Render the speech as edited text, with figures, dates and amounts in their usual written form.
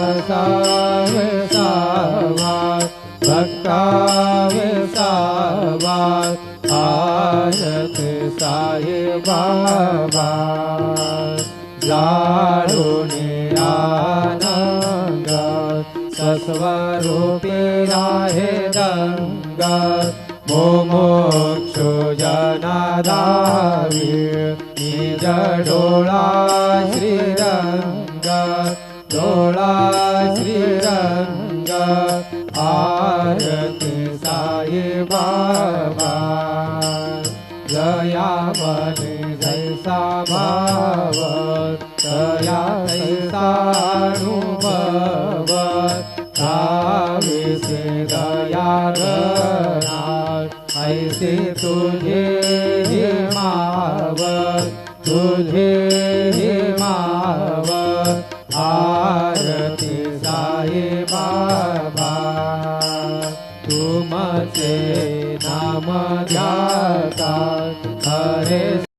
सावास भक्ताविसावास आरती साई बाबा लाडूने आनंद सस्वरूपी आहे दंग मोमोक्षो जनादावी निज डोळा श्रीरंग डोळा श्रीरंग आरती साई बाबा जया बने जैसा भाव तया तैसा अनुभव धाविसे दया घरात ऐसे तुझे हे मावत तुझे हे मावत आरती साई बाबा तुमचे नाम ध्याता हरे